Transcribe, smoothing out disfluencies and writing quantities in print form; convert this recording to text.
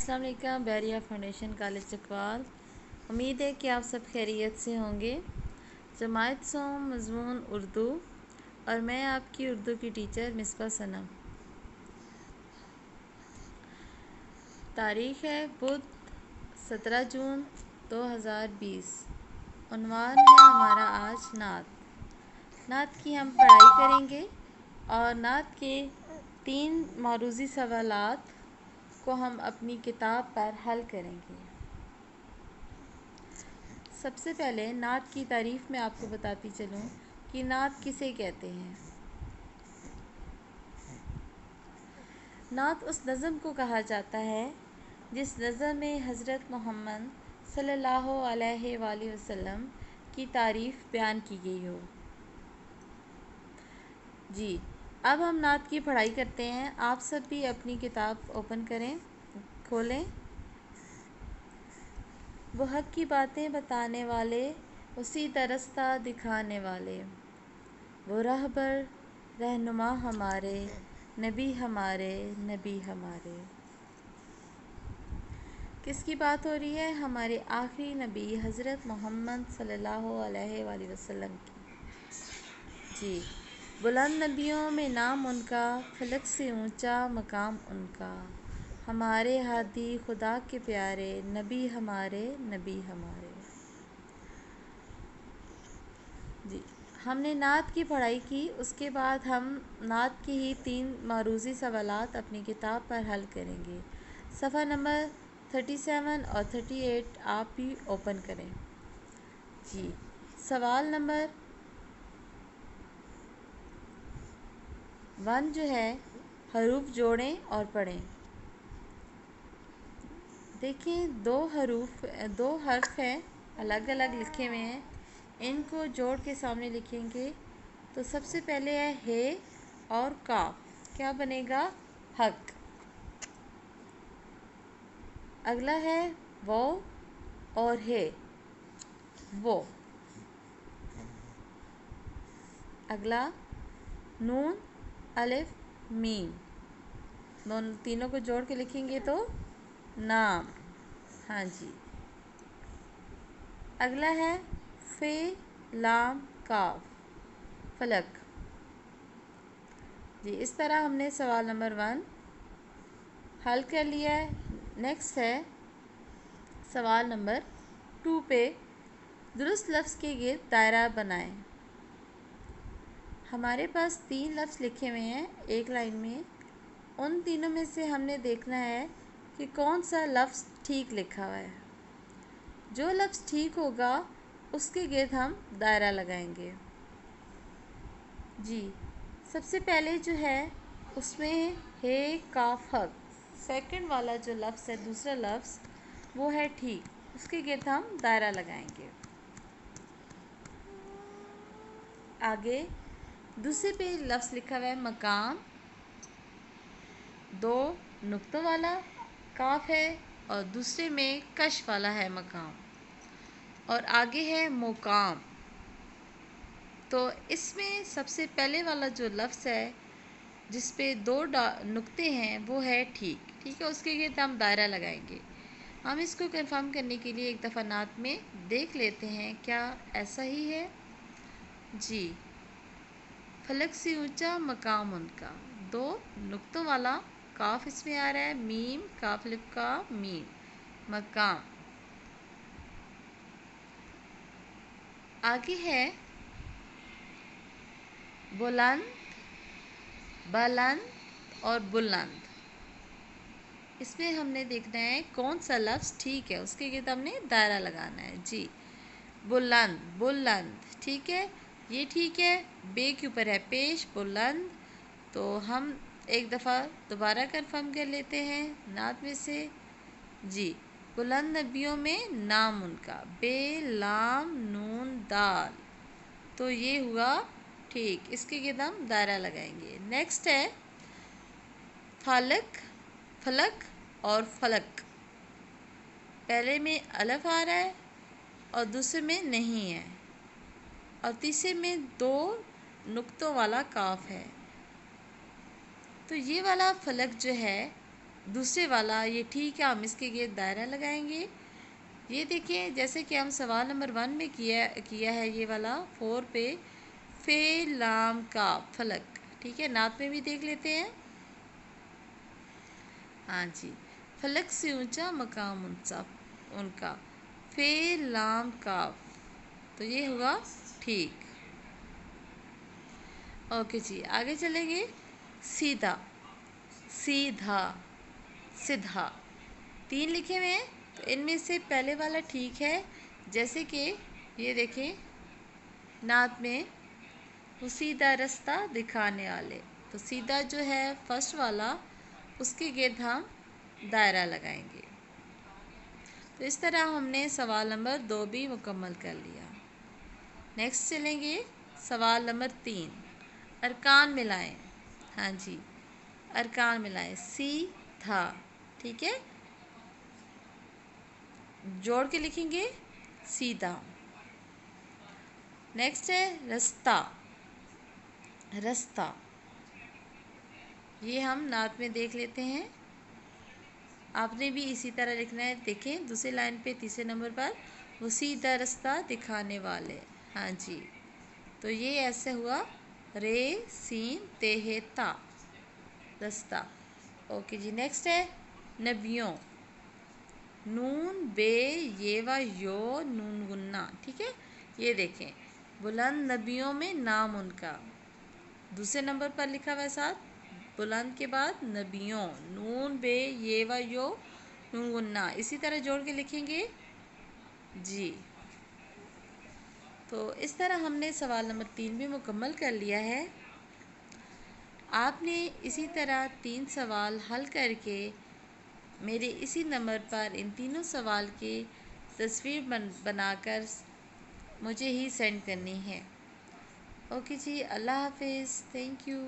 अस्सलाम वालेकुम। Bairia foundation college Chakwal. उम्मीद है कि आप सब खैरियत से होंगे। जमायत सोम मज़मून उर्दू और मैं आपकी उर्दू की टीचर मिसबा सनम। तारीख़ है बुध 17 जून 2020। उन्वान है हमारा आज नात की हम पढ़ाई करेंगे और नात के 3 मारूज़ी सवालात को हम अपनी किताब पर हल करेंगे। सबसे पहले नात की तारीफ़ में आपको बताती चलूँ कि नात किसे कहते हैं। नात उस नज़म को कहा जाता है जिस नज़म में हज़रत मोहम्मद सल्लल्लाहु अलैहि वसल्लम की तारीफ़ बयान की गई हो। जी, अब हम नात की पढ़ाई करते हैं। आप सब भी अपनी किताब ओपन करें, खोलें। वो हक़ की बातें बताने वाले, उसी रास्ता दिखाने वाले, वो रहबर रहनुमा हमारे, नबी हमारे, नबी हमारे। किसकी बात हो रही है? हमारे आखिरी नबी हज़रत मोहम्मद सल्लल्लाहु अलैहि वसल्लम की। जी, बुलंद नबियों में नाम उनका, फलक से ऊंचा मकाम उनका, हमारे हादी खुदा के प्यारे, नबी हमारे, नबी हमारे। जी, हमने नात की पढ़ाई की। उसके बाद हम नात की ही 3 मारूज़ी सवालात अपनी किताब पर हल करेंगे। सफ़ा नंबर 37 और 38 आप भी ओपन करें। जी, सवाल नंबर 1 जो है, हरूफ जोड़ें और पढ़ें। देखें, 2 हर्फ हैं, अलग अलग लिखे हुए हैं। इनको जोड़ के सामने लिखेंगे तो सबसे पहले है हे और काफ। क्या बनेगा? हक। अगला है वो और हे, वो। अगला नून अलिफ मीम, दोनों तीनों को जोड़ के लिखेंगे तो नाम। हाँ जी। अगला है फे लाम काफ, फलक। जी, इस तरह हमने सवाल नंबर 1 हल कर लिया है। नेक्स्ट है सवाल नंबर 2 पे दुरुस्त लफ्ज़ के गिर्द दायरा बनाएं। हमारे पास 3 लफ्ज़ लिखे हुए हैं एक लाइन में। उन तीनों में से हमने देखना है कि कौन सा लफ्ज़ ठीक लिखा हुआ है। जो लफ्ज़ ठीक होगा उसके गिर्द हम दायरा लगाएंगे। जी, सबसे पहले जो है उसमें है काफ हक। सेकंड वाला जो लफ्ज़ है, दूसरा लफ्ज़, वो है ठीक, उसके गिर्द हम दायरा लगाएंगे। आगे दूसरे पे लफ्ज़ लिखा हुआ है मकाम, 2 नुक्तों वाला काफ है और दूसरे में कश वाला है मकाम, और आगे है मुकाम। तो इसमें सबसे पहले वाला जो लफ्ज़ है जिस पे 2 नुक्ते हैं वो है ठीक है, उसके गिर्द हम दायरा लगाएंगे। हम इसको कंफर्म करने के लिए एक दफ़ा नात में देख लेते हैं क्या ऐसा ही है। जी, फलक से ऊंचा मकाम उनका, 2 नुक्तों वाला काफ इसमें आ रहा है, मीम काफ लिप का मीम, मकाम। आगे है बुलंद, बुलंद और बुलंद। इसमें हमने देखना है कौन सा लफ्ज़ ठीक है, उसके गिर्द हमने दायरा लगाना है। जी, बुलंद, बुलंद, ठीक है, ये ठीक है। बे के ऊपर है पेश, बुलंद। तो हम एक दफ़ा दोबारा कंफर्म कर लेते हैं नात में से। जी, बुलंद नबियों में नाम उनका, बे लाम नून दाल, तो ये हुआ ठीक, इसके गिर्द हम दायरा लगाएंगे। नेक्स्ट है फलक, फलक और फलक। पहले में अलफ आ रहा है और दूसरे में नहीं है, और तीसरे में 2 नुक्तों वाला काफ है। तो ये वाला फलक जो है دوسرے والا یہ ٹھیک ہے، ہم اس کے گرد دائرہ لگائیں گے۔ یہ دیکھیں جیسے کہ ہم سوال نمبر 1 میں کیا ہے، یہ والا 4 پہ فے لام کاف فلک، ٹھیک ہے، نعت میں بھی دیکھ لیتے ہیں۔ ہاں جی، فلک سے اونچا مقام ان کا فے لام کاف، تو یہ ہوا ٹھیک۔ اوکے جی، آگے چلیں گے۔ سیدھا، سیدھا، سدھا، 3 لکھے ہوئے ہیں، تو ان میں سے پہلے والا ٹھیک ہے، جیسے کہ یہ دیکھیں نعت میں وہ سیدھا رستہ دکھانے والے، تو سیدھا جو ہے فرسٹ والا، اس کے گرد ہم دائرہ لگائیں گے۔ تو اس طرح ہم نے سوال نمبر 2 بھی مکمل کر لیا۔ نیکسٹ چلیں گے سوال نمبر 3، ارکان ملائیں۔ ہاں جی، ارکان ملائیں، سیدھا، ٹھیک ہے، جوڑ کے لکھیں گے سیدھا۔ نیکسٹ ہے رستہ، رستہ، یہ ہم نعت میں دیکھ لیتے ہیں، آپ نے بھی اسی طرح لکھنا ہے۔ دیکھیں دوسری لائن پہ تیسرے نمبر پر وہ سیدھا رستہ دکھانے والے، ہاں جی، تو یہ ایسے ہوا رے سین تے تا، رستہ۔ اوکے جی، نیکسٹ ہے نبیوں، نون بے یہ و یو نون گنا، ٹھیک ہے، یہ دیکھیں بلند نبیوں میں نام ان کا، دوسرے نمبر پر لکھا ہوا ہے ساتھ بلند کے بعد نبیوں، نون بے یہ و یو نون گنا، اسی طرح جوڑ کے لکھیں گے جی۔ تو اس طرح ہم نے سوال نمبر 3 بھی مکمل کر لیا ہے۔ آپ نے اسی طرح 3 سوال حل کر کے میرے اسی نمبر پر ان تینوں سوال کی تصویر بنا کر مجھے ہی سینڈ کرنی ہے۔ اوکے جی، اللہ حافظ، تھینک یو۔